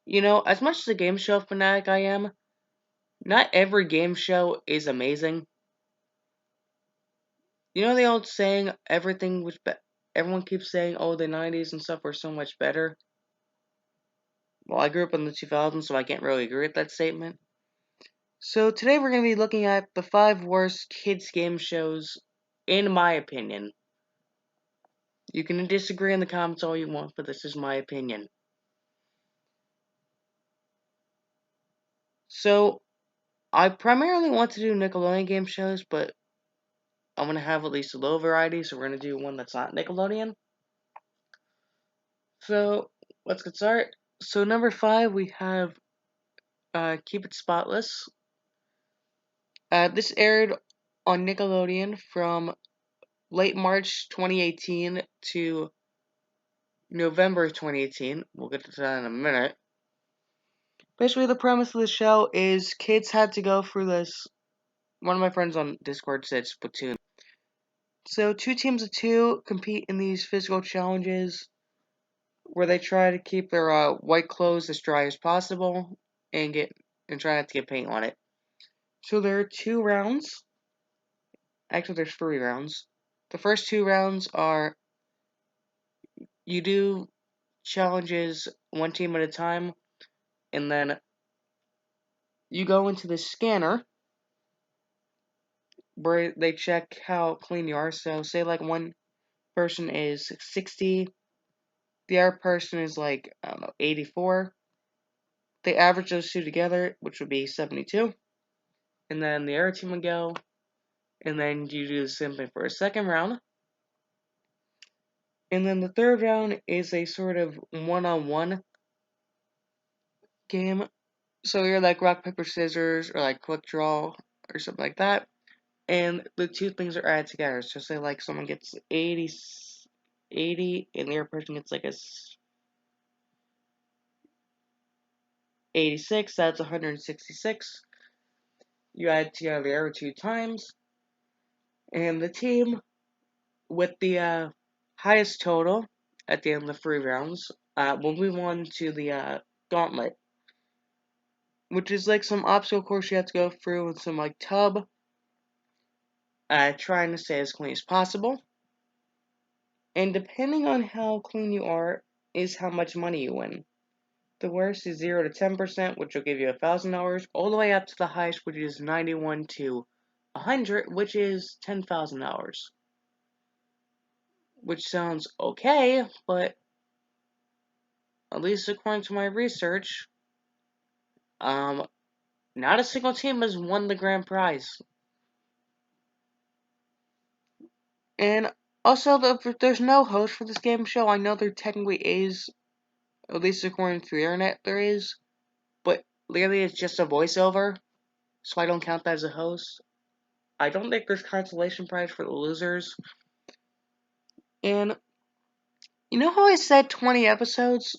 You know, as much as a game show fanatic I am, not every game show is amazing. You know the old saying, everyone keeps saying, oh, the 90s and stuff were so much better? Well, I grew up in the 2000s, so I can't really agree with that statement. So today we're going to be looking at the 5 worst kids game shows, in my opinion. You can disagree in the comments all you want, but this is my opinion. So, I primarily want to do Nickelodeon game shows, but I'm going to have at least a little variety, so we're going to do one that's not Nickelodeon. So, let's get started. So, number 5, we have Keep It Spotless. This aired on Nickelodeon from late March 2018 to November 2018. We'll get to that in a minute. Basically, the premise of the show is kids had to go through this. One of my friends on Discord said Splatoon. So, 2 teams of 2 compete in these physical challenges where they try to keep their white clothes as dry as possible and try not to get paint on it. So, there are 2 rounds. Actually, there's 3 rounds. The first 2 rounds are you do challenges one team at a time, and then you go into the scanner where they check how clean you are. So, say like one person is 60, the other person is like, I don't know, 84. They average those 2 together, which would be 72. And then the other team would go, and then you do the same thing for a second round. And then the third round is a sort of one-on-one game. So you're like rock, paper, scissors, or like quick draw, or something like that. And the 2 things are added together. So say like someone gets 80, and the other person gets like a 86, that's 166. You add together the other 2 times, and the team with the highest total at the end of the 3 rounds will move on to the gauntlet, which is like some obstacle course you have to go through with some like tub, trying to stay as clean as possible. And depending on how clean you are, is how much money you win. The worst is 0 to 10%, which will give you $1,000, all the way up to the highest, which is 91 to 100, which is $10,000. Which sounds okay, but at least according to my research, not a single team has won the grand prize. And also, there's no host for this game show. I know there technically is, at least according to the internet, there is, but literally it's just a voiceover, so I don't count that as a host. I don't think there's consolation prize for the losers. And you know how I said 20 episodes?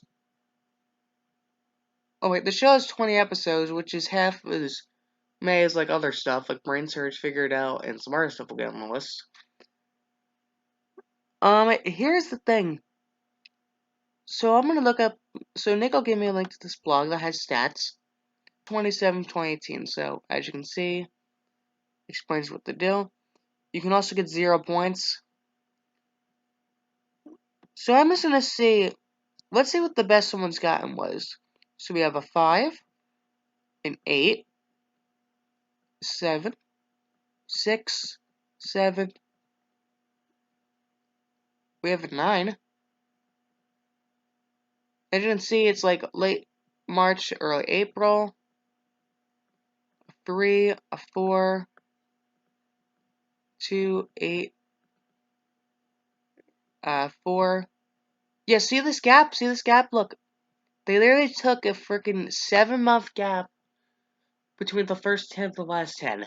Oh wait, the show has 20 episodes, which is half as many as like other stuff, like Brain Surge, Figure It Out, and some other stuff will get on the list. Here's the thing. So I'm gonna look up. So Nick will give me a link to this blog that has stats. 2018. So as you can see, explains what to do. You can also get 0 points. So I'm just gonna see. Let's see what the best someone's gotten was. So we have a 5, an 8, 7, 6, 7. We have a 9. As you can see, it's like late March, early April. 3, a 4, 2, 8, 4. Yeah, see this gap? See this gap? Look, they literally took a freaking 7-month gap between the first 10 and the last 10.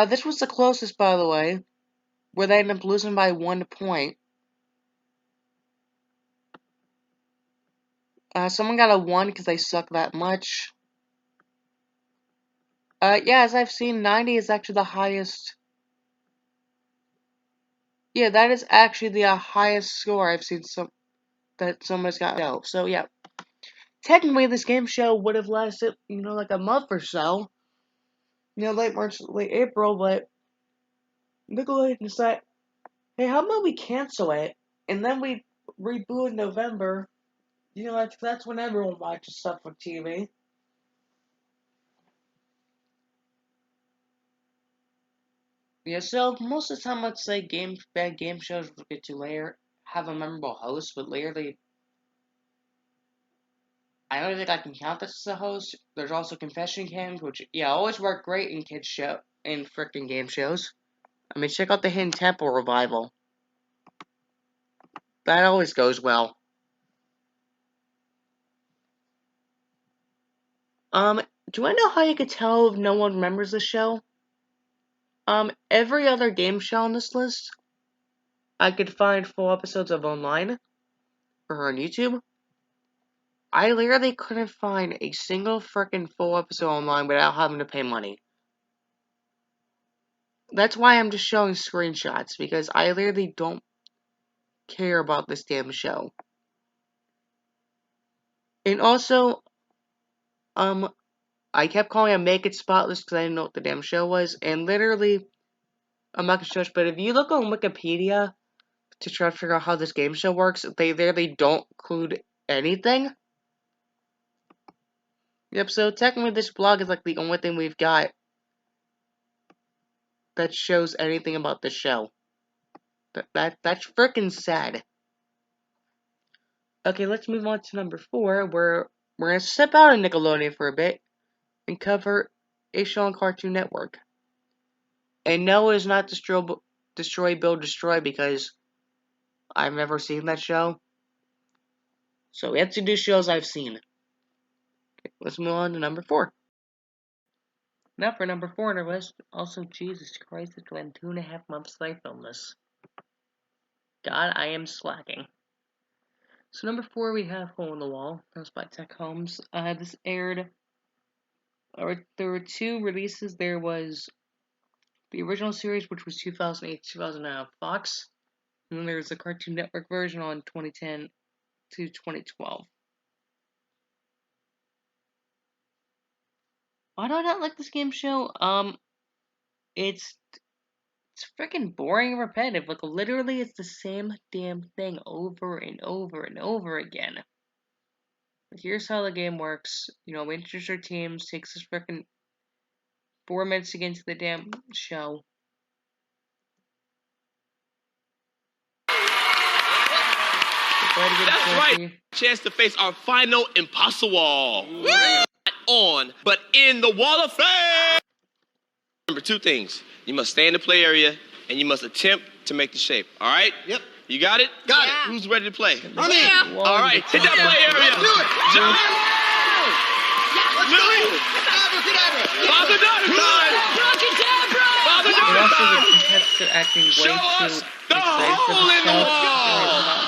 This was the closest, by the way, where they ended up losing by 1 point. Someone got a 1 because they suck that much. Yeah, as I've seen, 90 is actually the highest Yeah, that is actually the highest score I've seen that someone's got out. So yeah, technically this game show would have lasted, like a month or so. Late March, late April, but Nickelodeon decided, hey, how about we cancel it and then we reboot in November? That's when everyone watches stuff on TV. Yeah, so most of the time I'd say bad game shows will get to later have a memorable host, but later I don't think I can count this as a host. There's also confession cams, which always work great in in frickin' game shows. I mean, check out the Hidden Temple revival. That always goes well. Do I know how you could tell if no one remembers the show? Every other game show on this list, I could find full episodes of online or on YouTube. I literally couldn't find a single frickin' full episode online without having to pay money. That's why I'm just showing screenshots, because I literally don't care about this damn show. And also, I kept calling it Make It Spotless because I didn't know what the damn show was, and literally, I'm not gonna show you, but if you look on Wikipedia to try to figure out how this game show works, they literally don't include anything. Yep, so technically this blog is like the only thing we've got that shows anything about the show. That's freaking sad. Okay, let's move on to number 4, where we're gonna step out of Nickelodeon for a bit and cover a show on Cartoon Network. And no, it is not Destroy, Build, Destroy, because I've never seen that show. So we have to do shows I've seen. Okay, let's move on to number 4. Now for number 4 on our list, also Jesus Christ, it's been 2.5 months since I filmed this. God, I am slacking. So number 4 we have Hole in the Wall. That was by Tech Holmes. This aired, there were 2 releases. There was the original series, which was 2008-2009 on Fox. And then there was the Cartoon Network version on 2010 to 2012. Why do I not like this game show? It's freaking boring and repetitive. Like, literally, it's the same damn thing over and over and over again. Like, here's how the game works. We introduce our teams, takes us freaking 4 minutes to get into the damn show. That's right. Chance to face our final impossible. Not on, but in the Wall of Fame. Remember 2 things. You must stay in the play area, and you must attempt to make the shape. All right? Yep. You got it? Got it. Who's ready to play? I'm in. All right. Hit that play area. Let's do it. Jump. Lily. Father Daughter time. Father And Daughter also the time. contestants are acting way Show too us the excited for hole the in the show. wall.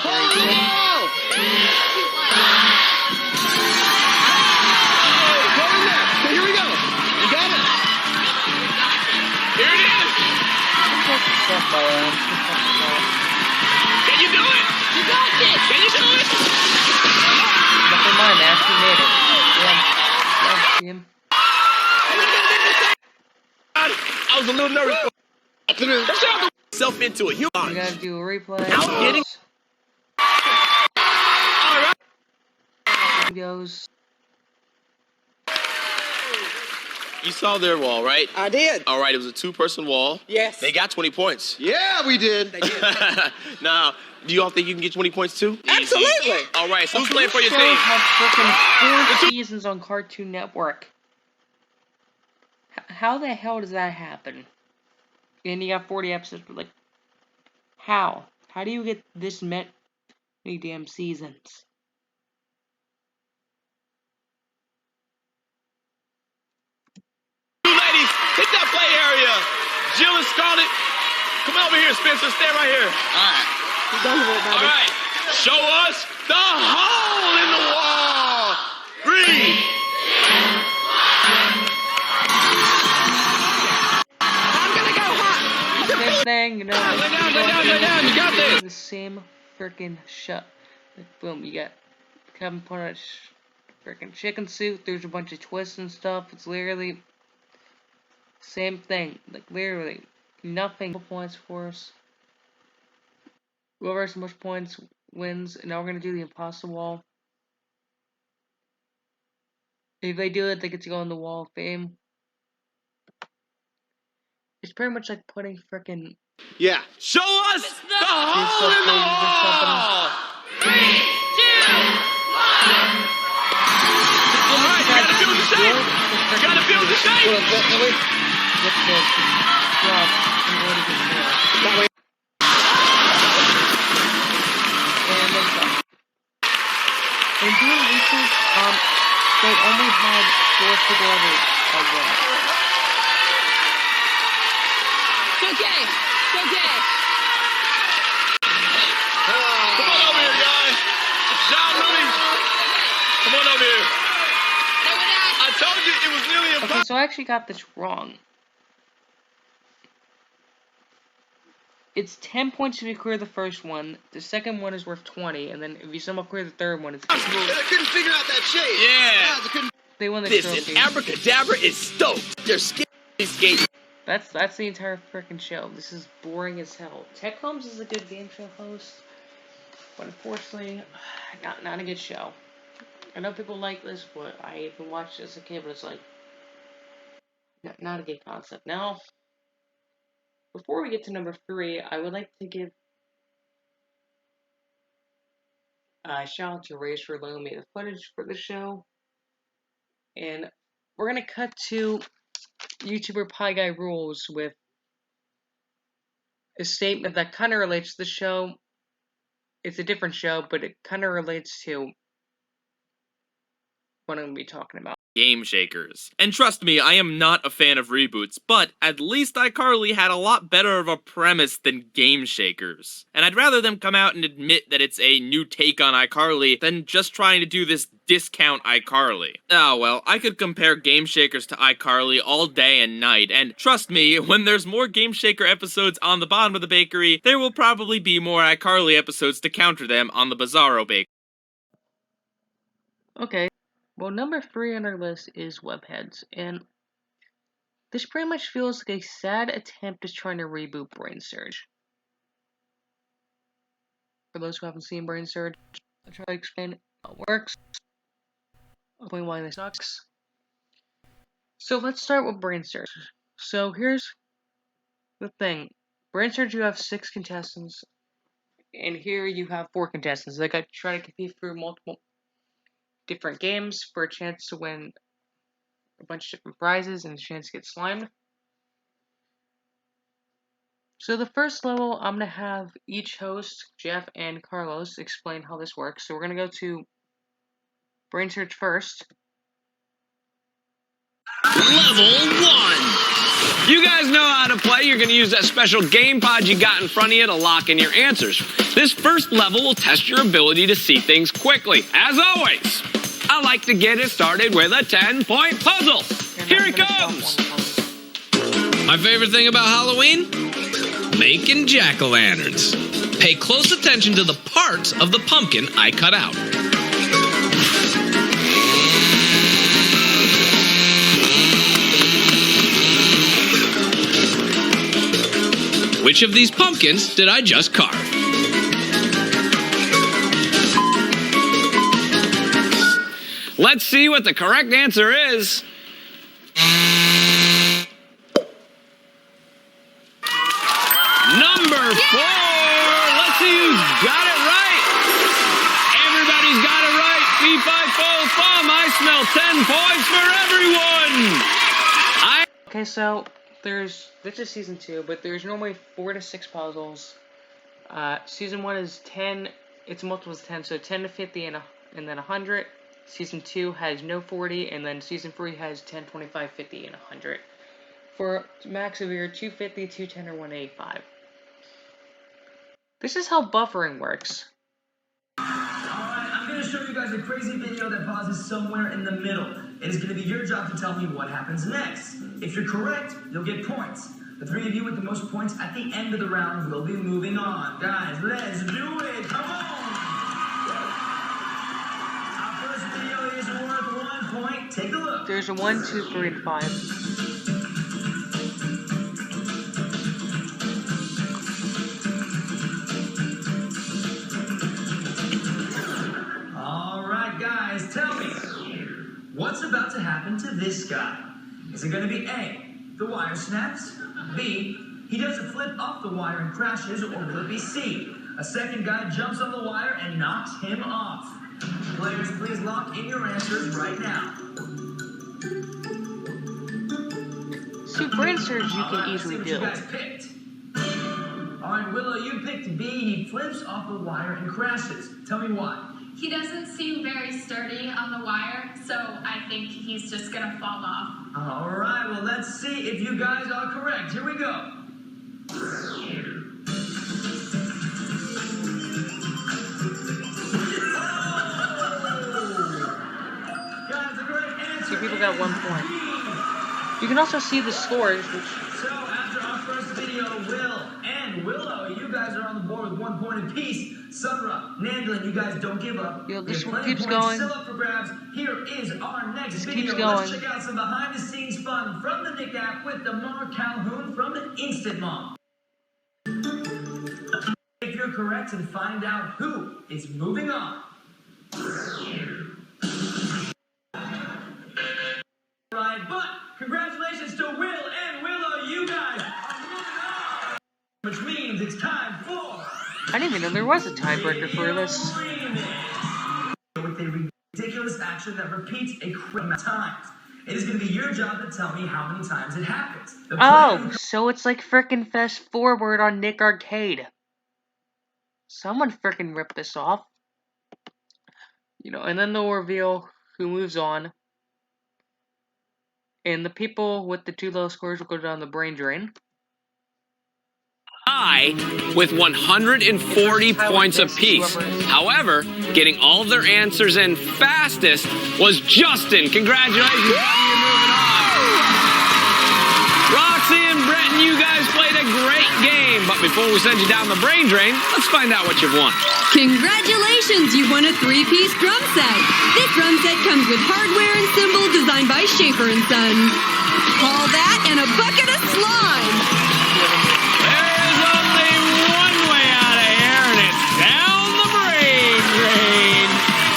Here we go. You got it. Here it is. Can you do it? You got this! Can you do it? Never mind, I actually made it. Yeah, team. I was a little nervous. Let's get yourself into it. We gotta do a replay. Out getting. All right. Videos. You saw their wall, right? I did. All right, it was a 2-person wall. Yes. They got 20 points. Yeah, we did. Now, do you all think you can get 20 points too? Absolutely. All right, so who's playing for your Show team? had freaking 4 seasons on Cartoon Network. How the hell does that happen? And you got 40 episodes, but like, how? How do you get this many damn seasons? You ladies, hit that play area. Jill and Scarlett, come over here, Spencer. Stay right here. All right. Show us the hole in the wall. 3. I'm gonna go hot. thing, you know. Lay down, you got this. The same freaking shot. Like, boom, you got Kevin put on a freaking chicken suit. There's a bunch of twists and stuff. It's literally same thing. Like, literally nothing. Points for us. Whoever has the most points wins. And now we're gonna do the impossible wall. If they do it, they get to go on the Wall of Fame. It's pretty much like putting frickin' Yeah. Show us the hole in the wall. 3, 2, 1. Alright, you gotta build the shape. You gotta build the shape. Get the drop in order to score. That way. And then some. In doing research, they only had 4 people ever win. It's okay. It's okay. Come on over here, guys. John Louis. Come on over here. I told you it was nearly impossible. Okay, so I actually got this wrong. It's 10 points if you clear the first one. The second one is worth 20, and then if you somehow clear the third one, it's. I couldn't figure out that shape. Yeah. They won the Listen, trophy. Abracadabra is stoked. They're scared. That's the entire freaking show. This is boring as hell. Tech Holmes is a good game show host, but unfortunately, not a good show. I know people like this, but I even watched it as a kid, but it's like not a good concept. Now, before we get to number 3, I would like to give a shout out to Ray's for loaning me the footage for the show, and we're gonna cut to YouTuber Pie Guy Rules with a statement that kind of relates to the show. It's a different show, but it kind of relates to what I'm going to be talking about. Game Shakers. And trust me, I am not a fan of reboots, but at least iCarly had a lot better of a premise than Game Shakers. And I'd rather them come out and admit that it's a new take on iCarly than just trying to do this discount iCarly. Oh well, I could compare Game Shakers to iCarly all day and night, and trust me, when there's more Game Shaker episodes on the bottom of the bakery, there will probably be more iCarly episodes to counter them on the Bizarro bakery. Okay. Well, number 3 on our list is Webheads, and this pretty much feels like a sad attempt at trying to reboot Brain Surge. For those who haven't seen Brain Surge, I'll try to explain how it works, I'll explain why this sucks. So let's start with Brain Surge. So here's the thing. Brain Surge, you have 6 contestants, and here you have 4 contestants. They got to try to compete through multiple different games for a chance to win a bunch of different prizes and a chance to get slimed. So the first level, I'm going to have each host, Jeff and Carlos, explain how this works. So we're going to go to Brain Search first. Level 1. You guys know how to play. You're going to use that special game pod you got in front of you to lock in your answers. This first level will test your ability to see things quickly. As always, I like to get it started with a 10-point puzzle. Here it comes. My favorite thing about Halloween? Making jack-o'-lanterns. Pay close attention to the parts of the pumpkin I cut out. Which of these pumpkins did I just carve? Let's see what the correct answer is. Number 4. Let's see who's got it right. Everybody's got it right. Fee, fi, fo, fum. I smell 10 points for everyone. Okay, so this is season 2, but there's normally 4 to 6 puzzles. Season 1 is 10. It's multiples of 10, so 10 to 50 and then 100. Season 2 has no 40, and then Season 3 has 10, 25, 50, and 100. For max of either 250, 210, or 185. This is how buffering works. Alright, I'm going to show you guys a crazy video that pauses somewhere in the middle. It is going to be your job to tell me what happens next. If you're correct, you'll get points. The three of you with the most points at the end of the round will be moving on. Guys, let's do it. Come on. Our first video is worth 1 point. Take a look. There's a 1, 2, 3, and 5. Alright guys, tell me, what's about to happen to this guy? Is it going to be A, the wire snaps, B, he does a flip off the wire and crashes, or will it be C, a second guy jumps on the wire and knocks him off? Players, please lock in your answers right now. So brain surge you can Let's see easily what do. you guys picked. Alright, Willow, you picked B, he flips off the wire and crashes. Tell me why. He doesn't seem very sturdy on the wire, so I think he's just gonna fall off. Alright, well let's see if you guys are correct. Here we go. Guys, the correct answer So people got is 1 point. B. You can also see the scores, which So after our first video, Will and Willow, you guys are on the board with 1 point apiece. Sunra, Nandlin, you guys don't give up. Yo, We this have one plenty of keeps points going. Still up for grabs. Here is our next This video. keeps Let's going. check out some behind-the-scenes fun from the Nick app with Damar Calhoun from Instant Mom. If you're correct and find out who is moving on. Right, but congratulations to Will and Willow. You guys are moving on. Which means it's time for I didn't even know there was a tiebreaker for this. with a ridiculous action that repeats a crazy amount of times. It is going to be your job to tell me how many times it happens. The Oh, player- so it's like frickin' Fast Forward on Nick Arcade. Someone frickin' ripped this off. You know, and then they'll reveal who moves on. And the people with the 2 low scores will go down the brain drain. With 140 points apiece. However, getting all of their answers in fastest was Justin. Congratulations, buddy, you're moving on. Roxy and Bretton, you guys played a great game. But before we send you down the brain drain, let's find out what you've won. Congratulations, you won a 3-piece drum set. This drum set comes with hardware and cymbals designed by Schaefer & Sons. All that and a bucket of slime. There's only one way out of here, and it's down the brain drain.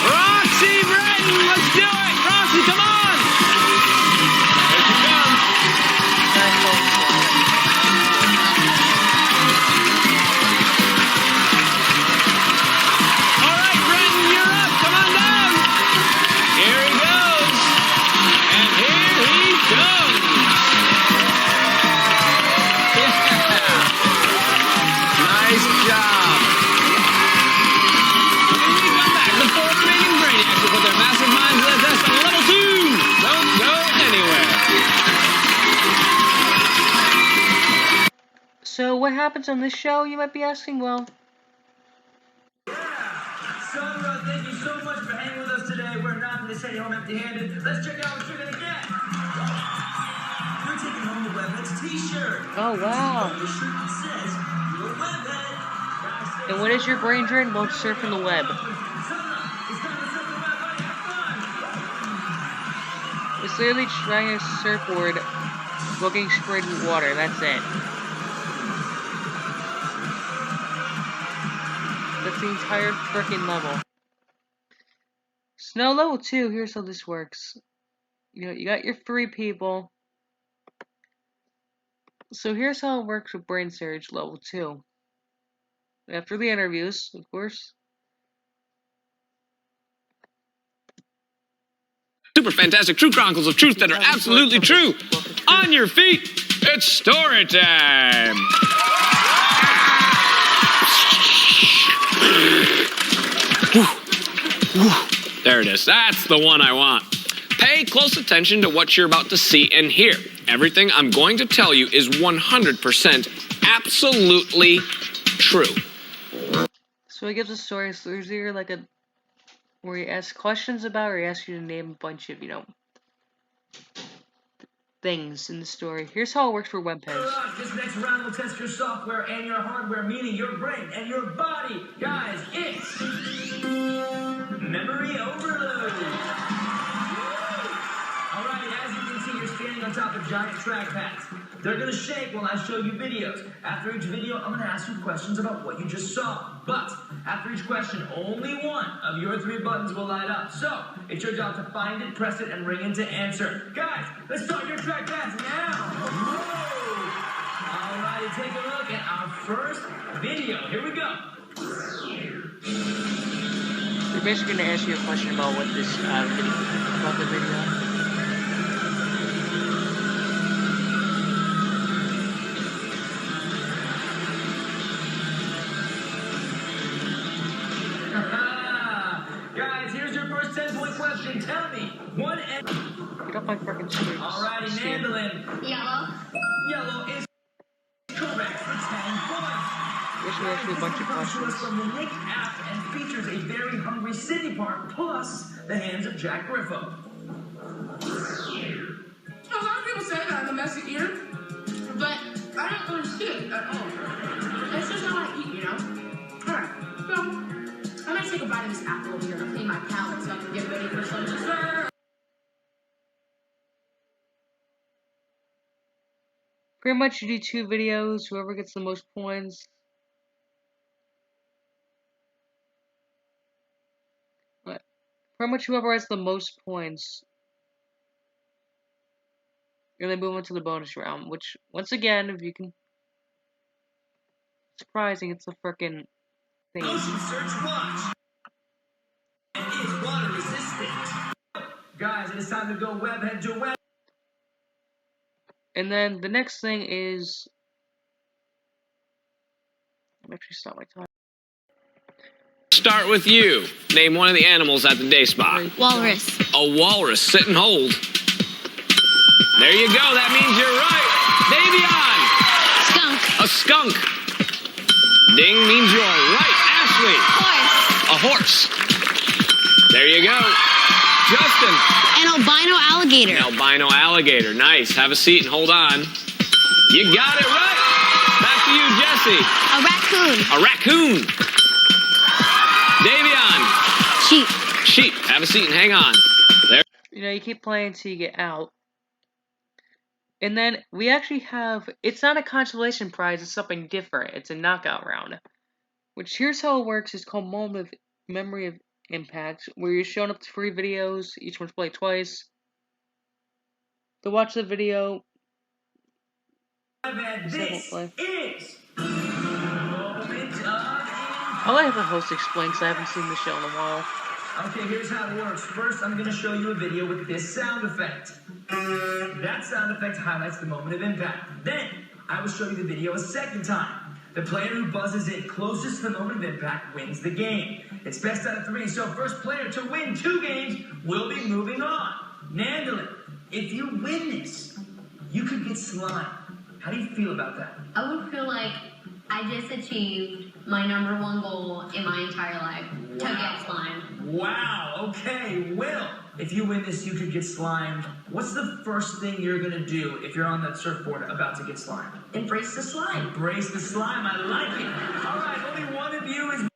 Roxy, Bretton, let's do it. Roxy, come on. Here she comes. All right, Bretton, you're up. Come on down. Here he goes. And here he comes. Nice job. When we come back, the 4 remaining Brainiacs will put their massive minds to the test on level 2. Don't go anywhere. So what happens on this show, you might be asking? Well, Sandra, thank you so much for hanging with us today. We're not going to send you home empty-handed. Let's check out what you're going to get. You're taking home the Webheads t-shirt. oh wow. The shirt that says, you're a Webhead. Guys, stay And what is your brain drain? Well, surfing the web. Sandra, it's time to surf the web, buddy. Have fun. It's literally trying a surfboard, looking sprayed with water. That's it. That's the entire frickin' level. So now level 2, here's how this works. You know, you got your 3 people. So here's how it works with Brain Surge level 2. After the interviews, of course. Super fantastic true chronicles of truth that are absolutely true. On your feet, it's story time. There it is. That's the one I want. Pay close attention to what you're about to see and hear. Everything I'm going to tell you is 100% absolutely true. So he gives a story. So there's either like a where he asks questions about, or he asks you to name a bunch of, you know, things in the story. Here's how it works for webpages. This next round will test your software and your hardware, meaning your brain and your body. Guys, it's memory overload. Alrighty, as you can see, you're standing on top of giant trackpads. They're gonna shake while I show you videos. After each video, I'm gonna ask you questions about what you just saw. But after each question, only one of your 3 buttons will light up. So it's your job to find it, press it, and ring in to answer. Guys, let's start your trackpads now. Whoa! Alrighty, take a look at our first video. Here we go. They're basically gonna ask you a question about what this about the video. Guys, here's your first 10-point question. Tell me, one and... Get off my fucking screen. Alrighty, Mandolin. Yellow. Yellow is correct for 10 points. This should ask you a bunch of This one comes to us questions. from the Nick app and features a very hungry city part plus the hands of Jack Griffo. A lot of people say that I'm a messy eater, but I don't really see it at all. That's just how I eat, you know? Alright, so I'm gonna take a bite of this apple over here and clean my palate so I can get ready for some dessert. Pretty much you do 2 videos, whoever gets the most points. Pretty much whoever has the most points. And then move on to the bonus round, which, once again, if you can... Surprising, it's a frickin' thing. Ocean Search Watch. And is water resistant. Guys, it is time to go webhead to web. And then the next thing is... Let me actually stop my time. Start with you. Name one of the animals at the day spa. Walrus. A walrus. Sit and hold. There you go. That means you're right. Davion. Skunk. A skunk. Ding means you're right. Ashley. Horse. A horse. There you go. Justin. An albino alligator. An albino alligator. Nice. Have a seat and hold on. You got it right. Back to you, Jesse. A raccoon. A raccoon. Davion. Sheep. Sheep. Have a seat and hang on. There. You know, you keep playing until you get out. And then we actually have... It's not a consolation prize, it's something different. It's a knockout round. Which, here's how it works. It's called Moment of Memory of Impact, where you're showing up to 3 videos. Each one's played twice. To watch the video... This is moment of... I'll let the host explain because I haven't seen the show in a while. Okay, here's how it works. First, I'm going to show you a video with this sound effect. That sound effect highlights the moment of impact. Then, I will show you the video a second time. The player who buzzes in closest to the moment of impact wins the game. It's best out of 3, so first player to win 2 games will be moving on. Nandalin, if you win this, you could get slime. How do you feel about that? I would feel like I just achieved my #1 goal in my entire life, to get slimed. Wow, okay, Will. If you win this, you could get slimed. What's the first thing you're gonna do if you're on that surfboard about to get slimed? Embrace the slime. Embrace the slime, I like it. All right, only one of you is...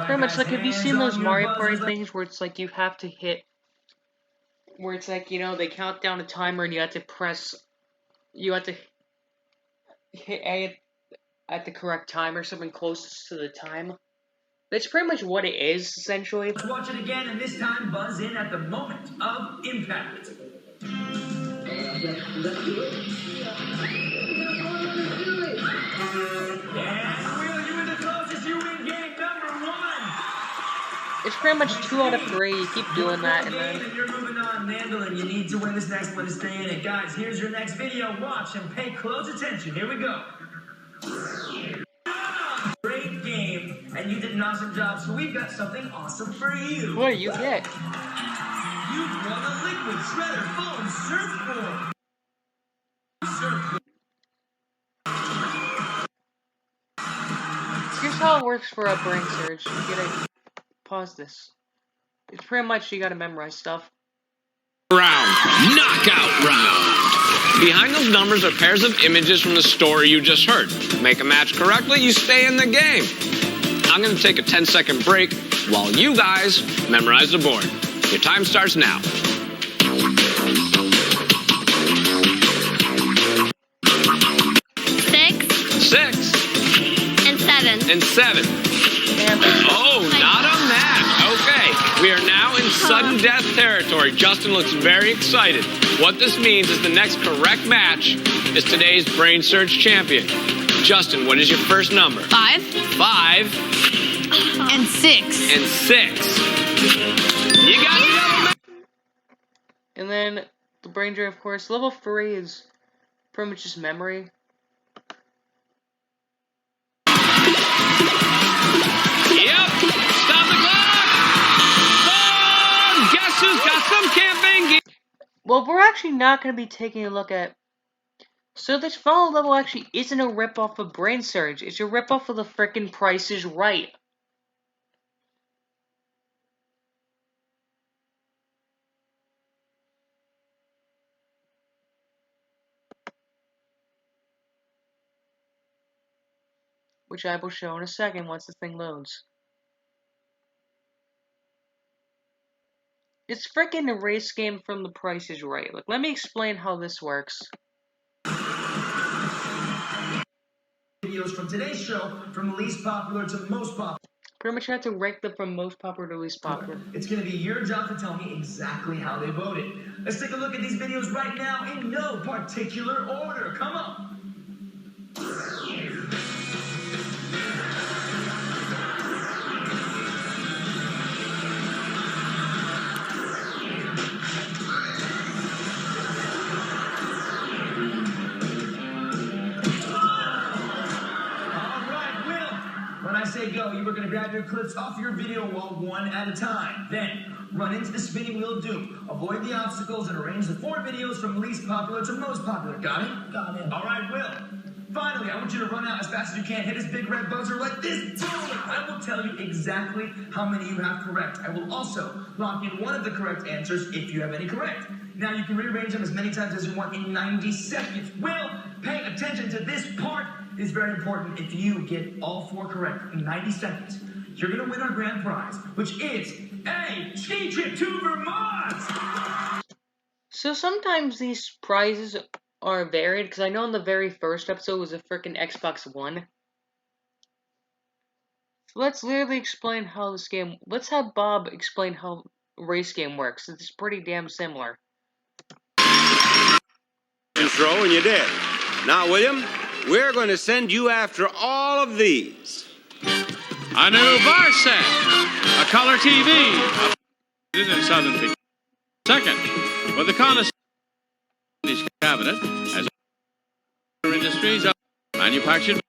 Pretty much like, have you seen those Mario Party things where it's like you have to hit... Where it's like, you know, they count down a timer and you have to press... You have to hit A at the correct time or something closest to the time. That's pretty much what it is, essentially. Let's watch it again, and this time buzz in at the moment of impact. And Will, you were the closest, you win game #1. It's pretty much 2 out of 3. You keep doing that, and then... And you're moving on, Mandolin. You need to win this next one to stay in it. Guys, here's your next video. Watch and pay close attention. Here we go. Great game, and you did an awesome job, so we've got something awesome for you. What do you get? You've won a liquid shredder foam surfboard. how it works for a brain surge. You gotta pause this. It's pretty much you gotta memorize stuff. Round. Knockout round. Behind those numbers are pairs of images from the story you just heard. Make a match correctly, you stay in the game. I'm going to take a 10-second break while you guys memorize the board. Your time starts now. 6 and 7. and 7. Oh, not a match. Okay, we are now in sudden death territory. Justin looks very excited. What this means is the next correct match is today's Brain Surge champion. Justin, what is your first number? 5. 5 And 6. and 6. You got the double match. And then the brain drain, of course. Level 3 is pretty much just memory. Yep. Stop the clock. Boom! Guess who's got some camping gear? Well, we're actually not going to be taking a look at... So this final level actually isn't a ripoff of Brain Surge. It's a ripoff of the frickin' Price is Right. Which I will show in a second once the thing loads. It's frickin' a race game from the Price is Right. Like, let me explain how this works. Videos from today's show, from least popular to most popular. Pretty much have to rank them from most popular to least popular. It's going to be your job to tell me exactly how they voted. Let's take a look at these videos right now in no particular order. Come on. Say go, you were going to grab your clips off your video wall one at a time. Then, run into the spinning wheel of doom. Avoid the obstacles and arrange the 4 videos from least popular to most popular. Got it? Got it. All right, Will. Finally, I want you to run out as fast as you can. Hit this big red buzzer like this. Boom! I will tell you exactly how many you have correct. I will also lock in one of the correct answers if you have any correct. Now, you can rearrange them as many times as you want in 90 seconds. Will, pay attention to this part. It's very important. If you get all 4 correct in 90 seconds, you're going to win our grand prize, which is a ski trip to Vermont! So sometimes these prizes are varied, because I know in the very first episode was a frickin' Xbox One. So let's literally explain how this game... Let's have Bob explain how race game works. It's pretty damn similar. Intro, and you did. Now, William, we're going to send you after all of these. A new bar set, a color TV, in Southern Pictures. Second, with the Connoisseur cabinet, as industries are manufactured.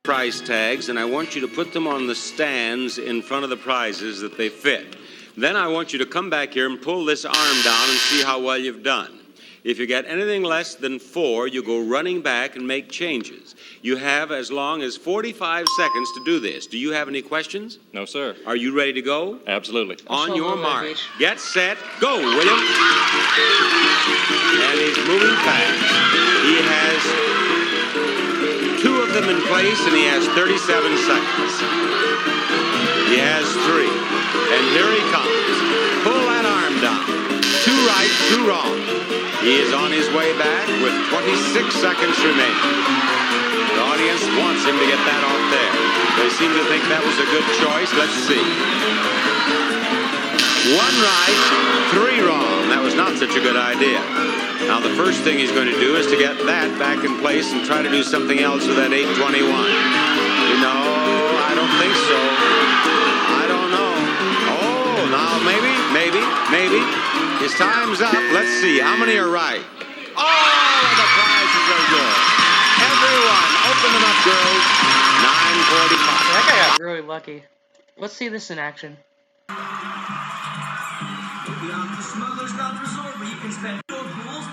Price tags, and I want you to put them on the stands in front of the prizes that they fit. Then I want you to come back here and pull this arm down and see how well you've done. If you get anything less than 4, you go running back and make changes. You have as long as 45 seconds to do this. Do you have any questions? No, sir. Are you ready to go? Absolutely. On your mark. Get set. Go, William. And he's moving fast. He has 2 of them in place, and he has 37 seconds. He has 3. And here he comes. Pull that arm down. 2 right, 2 wrong. He is on his way back with 26 seconds remaining. The audience wants him to get that off there. They seem to think that was a good choice. Let's see. 1 right, 3 wrong. That was not such a good idea. Now the first thing he's going to do is to get that back in place and try to do something else with that 821. No, I don't think so. I don't know. Oh, now maybe. His time's up. Let's see. How many are right? All of the prizes are good. Everyone, open them up, girls. 9:45. That guy got really lucky. Let's see this in action. Beyond the Smuggler's Mouth Resort, where you can spend your pools.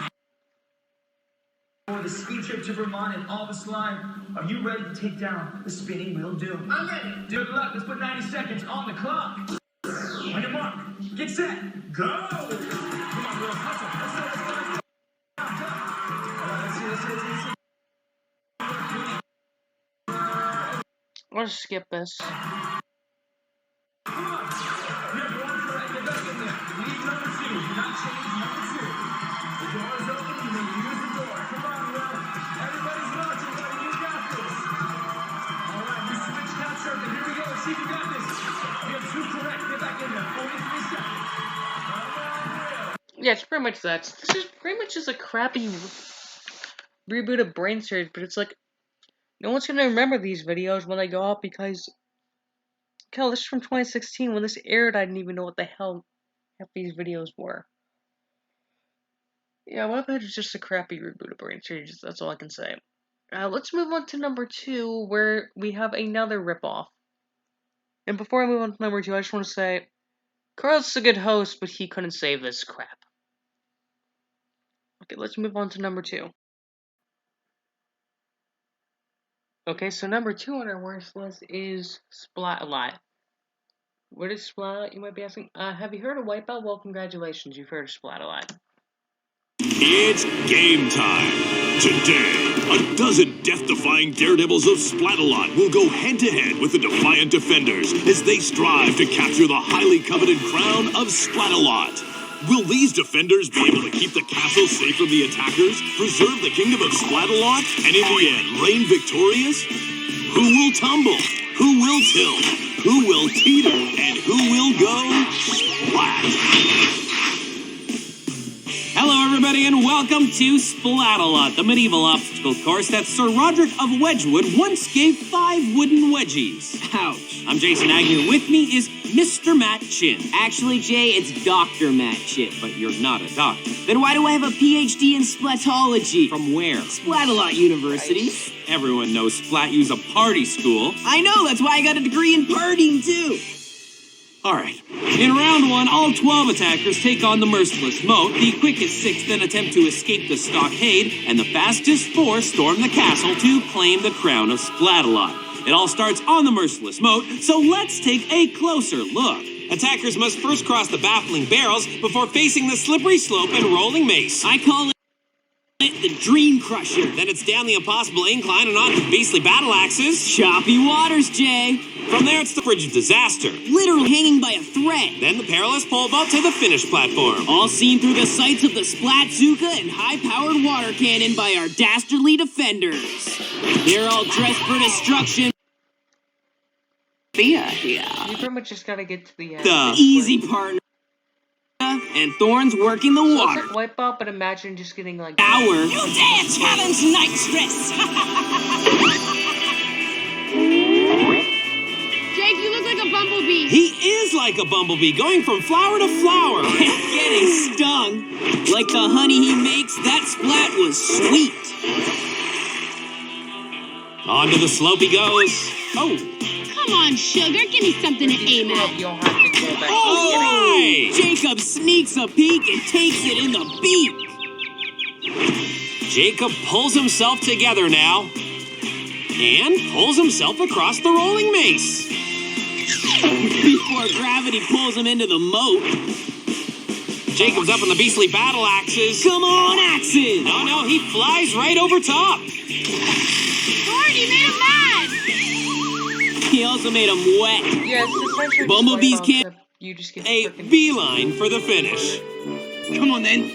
for the ski trip to Vermont and all the slime. Are you ready to take down the spinning wheel doom? I'm ready. Good luck. Let's put 90 seconds on the clock. On your mark. Get set. Go. Come on, Will. Hustle. Let's go. All right, let's see. I'll just skip this. Come on. You have one correct. Get back in there. Lead number 2. Do not change number 2. The door is open. You may use the door. Come on, Will. Everybody's watching, buddy. You got this. All right, you switched out circuit. Here we go. See if you got this. You have 2 correct. Get back in there. 43 seconds. Yeah, it's pretty much that. This is pretty much just a crappy reboot of Brain Surge, but it's like, no one's gonna remember these videos when they go out because, hell, this is from 2016. When this aired, I didn't even know what the hell half these videos were. Yeah, what if it's just a crappy reboot of Brain Surge? That's all I can say. Let's move on to number 2, where we have another ripoff. And before I move on to number 2, I just want to say, Carl's a good host, but he couldn't save this crap. Okay, let's move on to number 2. Okay, so number 2 on our worst list is Splat-A-Lot. What is Splat-A-Lot, you might be asking? Have you heard of Wipeout? Well, congratulations, you've heard of Splat-A-Lot. It's game time. Today, a dozen death-defying daredevils of Splat-A-Lot will go head-to-head with the Defiant Defenders as they strive to capture the highly coveted crown of Splat-A-Lot. Will these defenders be able to keep the castle safe from the attackers, preserve the kingdom of Splat-A-Lot, and in the end, reign victorious? Who will tumble? Who will tilt? Who will teeter? And who will go splat? Hello, everybody, and welcome to Splat-A-Lot, the medieval obstacle course that Sir Roderick of Wedgwood once gave 5 wooden wedgies. Ouch. I'm Jason Agnew. With me is Mr. Matt Chin. Actually, Jay, it's Dr. Matt Chin. But you're not a doctor. Then why do I have a PhD in splatology? From where? Splat-A-Lot University. Nice. Everyone knows Splat U's a party school. I know, that's why I got a degree in partying, too. Alright, in round 1, all 12 attackers take on the Merciless Moat, the quickest 6 then attempt to escape the stockade, and the fastest 4 storm the castle to claim the crown of Splat-A-Lot. It all starts on the Merciless Moat, so let's take a closer look. Attackers must first cross the baffling barrels before facing the slippery slope and rolling mace. I call it the Dream Crusher. Then it's down the impossible incline and on to beastly battle axes. Choppy waters, Jay. From there, it's the Bridge of Disaster. Literally hanging by a thread. Then the perilous pole vault to the finish platform. All seen through the sights of the Splatzuka and high-powered water cannon by our dastardly defenders. They're all dressed for destruction. You pretty much just gotta get to the end. The easy part. And Thorns working the water. It's like Wipeout, but imagine just getting like... Hour. You dare challenge Nitrous! Jake, you look like a bumblebee. He is like a bumblebee, going from flower to flower. Getting stung. Like the honey he makes, that Splat was sweet. On to the slope he goes. Oh. Come on, sugar, give me something to aim at. You'll have to go back. All right. Jacob sneaks a peek and takes it in the beak. Jacob pulls himself together now. And pulls himself across the rolling mace. Before gravity pulls him into the moat. Jacob's up on the beastly battle axes. Come on, axes! No, he flies right over top. Already made him mad! He also made him wet. Yeah, it's essentially Bumblebees can't... You just get a beeline for the finish. Come on, then.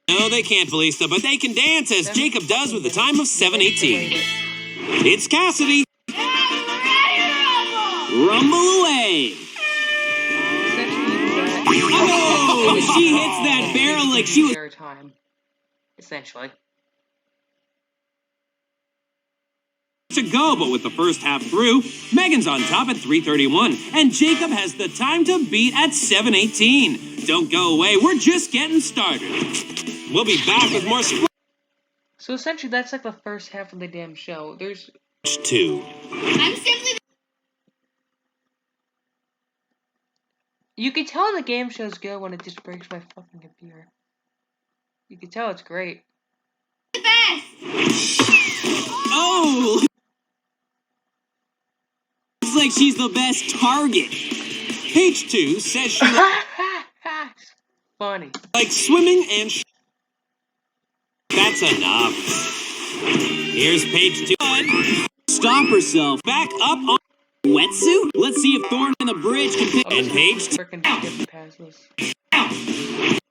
No, they can't, Felista, but they can dance as Jacob does with a time of 7:18. It's Cassidy. Rumble away. Oh, she hits that barrel like she was... Time, essentially. To go, but with the first half through, Megan's on top at 3:31, and Jacob has the time to beat at 7:18. Don't go away, we're just getting started. We'll be back with more So essentially, that's like the first half of the damn show. There's 2. I'm simply... You can tell the game show's good when it just breaks my fucking computer. You can tell it's great. the best! Oh! Looks like she's the best target. Page 2 says she Funny. likes swimming and that's enough. Here's page 2. Stop herself. Back up on wetsuit. Let's see if Thorn and the Bridge can pick. And page 2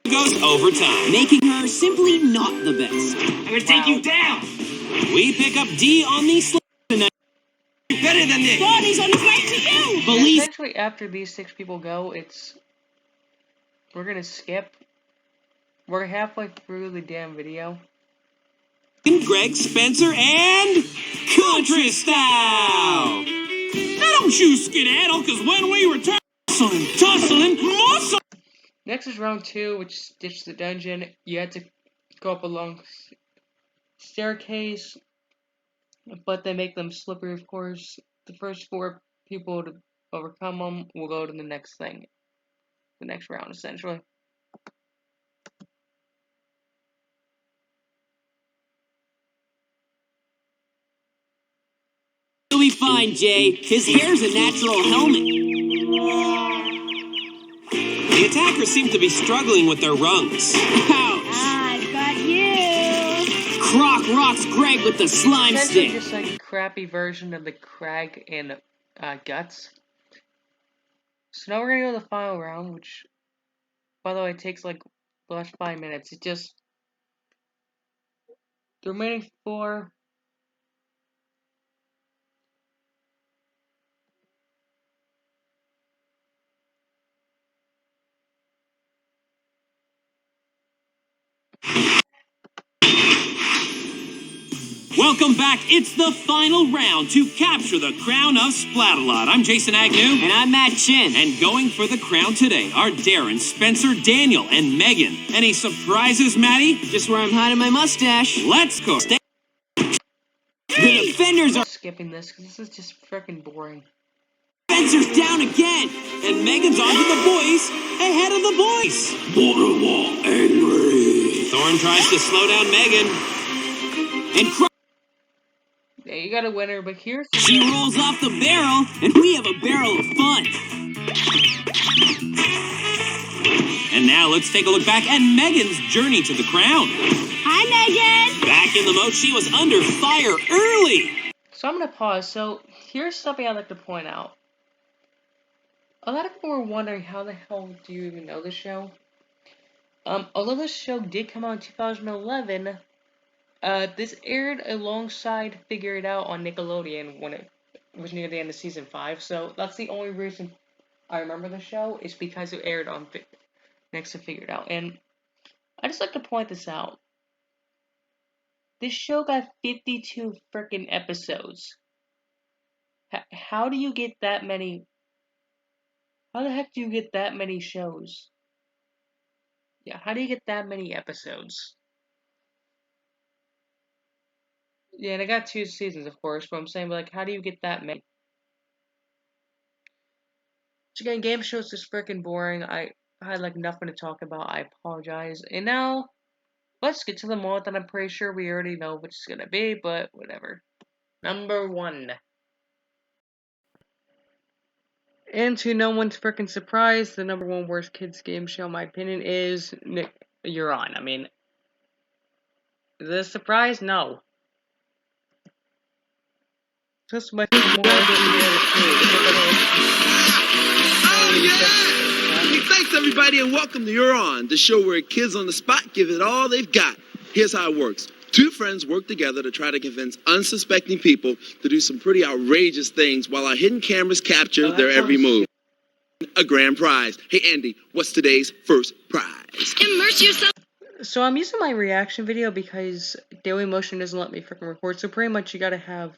goes overtime, making her simply not the best. I'm gonna take you down. We pick up D on the slip tonight. Better than this. Body's on his way to you. Believe. Essentially, after these 6 people go, we're gonna skip. We're halfway through the damn video. Greg, Spencer, and Country Style. Now don't you skedaddle, because when we return, tussling, muscle. Next is round 2, which is Ditch the Dungeon. You had to go up a long staircase, but they make them slippery, of course. The first 4 people to overcome them will go to the next thing. The next round, essentially. You'll be fine, Jay. His hair's a natural helmet. The attackers seem to be struggling with their rungs. Ouch! I've got you. Croc rocks Greg with the slime Essentially stick. just like a crappy version of the Crag and Guts. So now we're gonna go to the final round, which, by the way, takes like the last 5 minutes. It just the remaining 4. Welcome back. It's the final round to capture the crown of Splat-A-Lot. I'm Jason Agnew. And I'm Matt Chin. And going for the crown today are Darren, Spencer, Daniel, and Megan. Any surprises, Maddie? Just where I'm hiding my mustache. Let's go. The defenders are skipping this because this is just freaking boring. Spencer's down again. And Megan's on to the boys. Ahead of the boys. Borderwall angry. Thorn tries to slow down Megan. And Yeah, you got a winner, but here's the she rolls off the barrel, and we have a barrel of fun. And now let's take a look back at Megan's journey to the crown. Hi, Megan. Back in the moat, she was under fire early. So I'm gonna pause. So here's something I'd like to point out. A lot of people were wondering how the hell do you even know this show? Although this show did come out in 2011, this aired alongside Figure It Out on Nickelodeon when it was near the end of season 5. So that's the only reason I remember the show is because it aired on next to Figure It Out. And I just like to point this out. This show got 52 freaking episodes. How do you get that many? How the heck do you get that many shows? Yeah, how do you get that many episodes? Yeah, and I got 2 seasons, of course, but I'm saying, like, how do you get that many? So again, game shows is freaking boring. I had, like, nothing to talk about. I apologize. And now, let's get to the mod that I'm pretty sure we already know which it's gonna be, but whatever. Number 1. And to no one's freaking surprise, the number 1 worst kids game show, in my opinion, is You're On. I mean, is this a surprise? No. Just my Oh, yeah! Hey, thanks, everybody, and welcome to You're On, the show where kids on the spot give it all they've got. Here's how it works. 2 friends work together to try to convince unsuspecting people to do some pretty outrageous things while our hidden cameras capture their every move. A grand prize. Hey, Andy, what's today's first prize? Immerse yourself. So I'm using my reaction video because Dailymotion doesn't let me freaking record, so pretty much you gotta have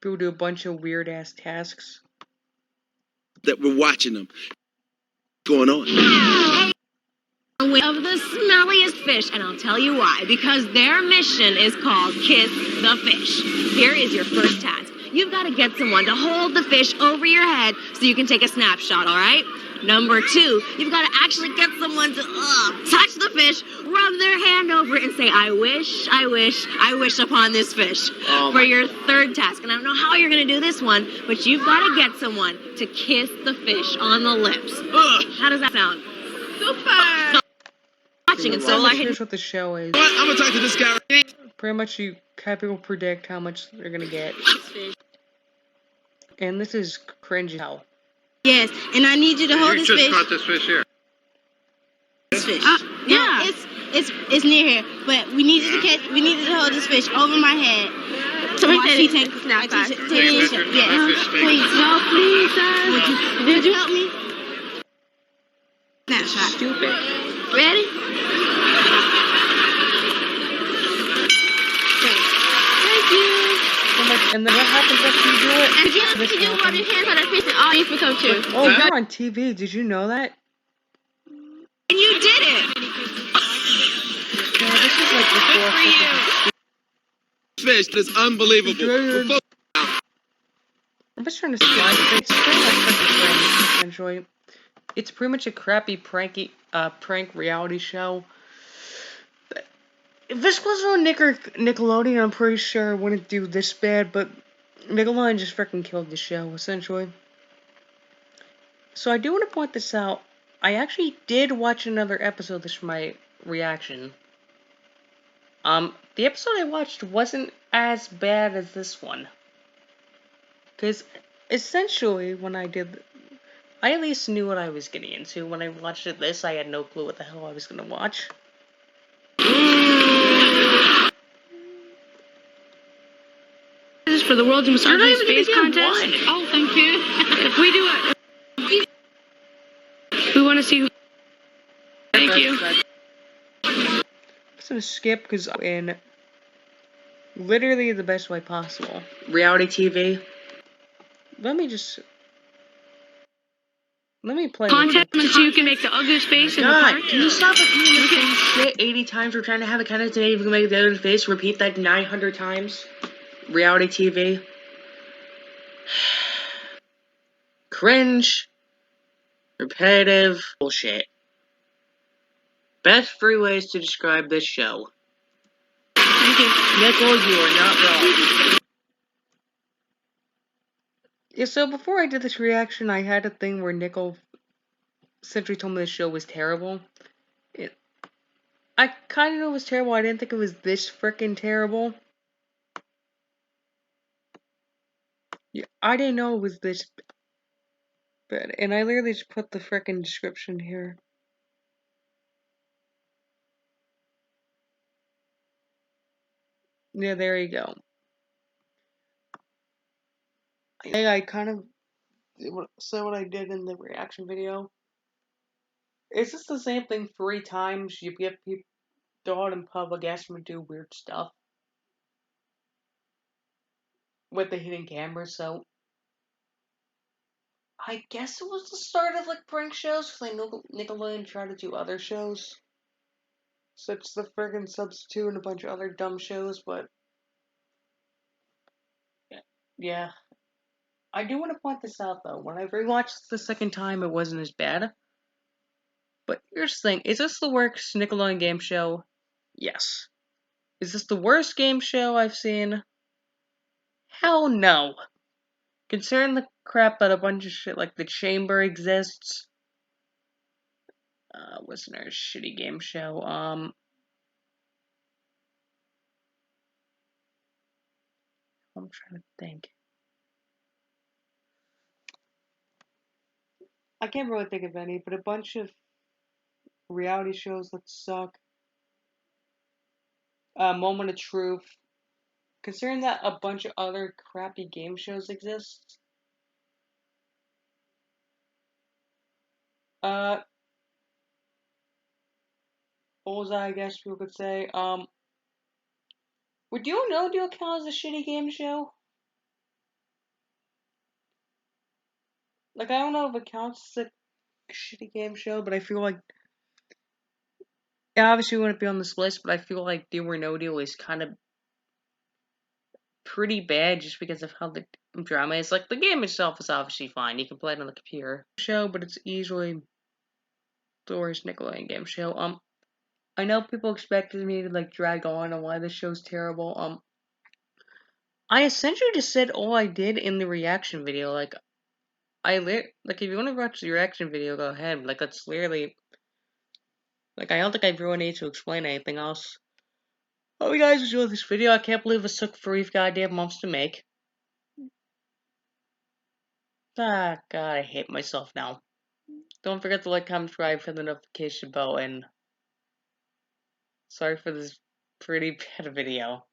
people do a bunch of weird-ass tasks. That we're watching them. What's going on? Of the smelliest fish, and I'll tell you why. Because their mission is called Kiss the Fish. Here is your first task. you've got to get someone to hold the fish over your head so you can take a snapshot, all right? Number 2, you've got to actually get someone to touch the fish, rub their hand over it, and say, I wish upon this fish for your third task. And I don't know how you're going to do this one, but you've got to get someone to kiss the fish on the lips. How does that sound? Super! Watching it, so Here's what the show is. What? I'm gonna talk to this guy. Pretty much you have people predict how much they're gonna get. And this is cringy hell. Yes, and I need you to hold this fish. You just caught this fish here. This fish. Yeah, it's near here, but we need you to hold this fish over my head. So while she takes a snapshot. Yeah. Please, no, please, sir. Would you help me? Snapshot. Stupid. Ready? Thank you. And then what happens after you do it? And you do rub your hands on that fish and all these become too. Oh, you're on TV. Did you know that? And you did it. Yeah, this is like the Fish, that's unbelievable. I'm just trying to slide it. It's pretty much like Friends, essentially. It's pretty much a crappy prank reality show. If this was on Nickelodeon, I'm pretty sure it wouldn't do this bad, but Nickelodeon just freaking killed the show, essentially. So I do want to point this out. I actually did watch another episode. This is my reaction. The episode I watched wasn't as bad as this one. Because, essentially, when I did... I at least knew what I was getting into. When I watched this, I had no clue what the hell I was going to watch. This is for the World's Most Ugly Space Contest. Oh, thank you. If we do it... We want to see who... Thank you. I'm just going to skip, because in literally the best way possible. Reality TV. Let me play Contest so you can make the ugliest face in the park. Can you stop repeating the same shit 80 times? We're trying to have a contest today. We can make the other face. Repeat that 900 times. Reality TV. Cringe. Repetitive. Bullshit. Best 3 ways to describe this show. Thank you. Nickel, you are not wrong. Yeah, so before I did this reaction, I had a thing where Nickel essentially told me the show was terrible. I kind of knew it was terrible. I didn't think it was this freaking terrible. Yeah, I didn't know it was this bad. And I literally just put the freaking description here. Yeah, there you go. I kind of said what I did in the reaction video. It's just the same thing 3 times. You get people go out in public, ask them to do weird stuff with the hidden camera, so I guess it was the start of like prank shows, because I know Nickelodeon tried to do other shows, such as the friggin' Substitute and a bunch of other dumb shows, but yeah. I do want to point this out though. When I rewatched it the second time, it wasn't as bad. But here's the thing: is this the worst Nickelodeon game show? Yes. Is this the worst game show I've seen? Hell no. Considering the crap that a bunch of shit like The Chamber exists. What's another shitty game show? I'm trying to think. I can't really think of any, but a bunch of reality shows that suck. Moment of Truth. Considering that a bunch of other crappy game shows exist. Bullseye, I guess people could say. Would you know do it count as a shitty game show? Like, I don't know if it counts as a shitty game show, but I feel like it obviously wouldn't be on this list, but I feel like Do or No Deal is kind of pretty bad just because of how the drama is. Like, the game itself is obviously fine. You can play it on the computer show, but it's easily the worst Nickelodeon game show. I know people expected me to like drag on why this show's terrible. I essentially just said all I did in the reaction video. Like, like if you want to watch the reaction video, go ahead. Like, that's literally like I don't think I really need to explain anything else. Hope you guys enjoyed this video. I can't believe it took 3 goddamn months to make. Ah, God, I hate myself now. Don't forget to like, comment, subscribe for the notification bell, and sorry for this pretty bad video.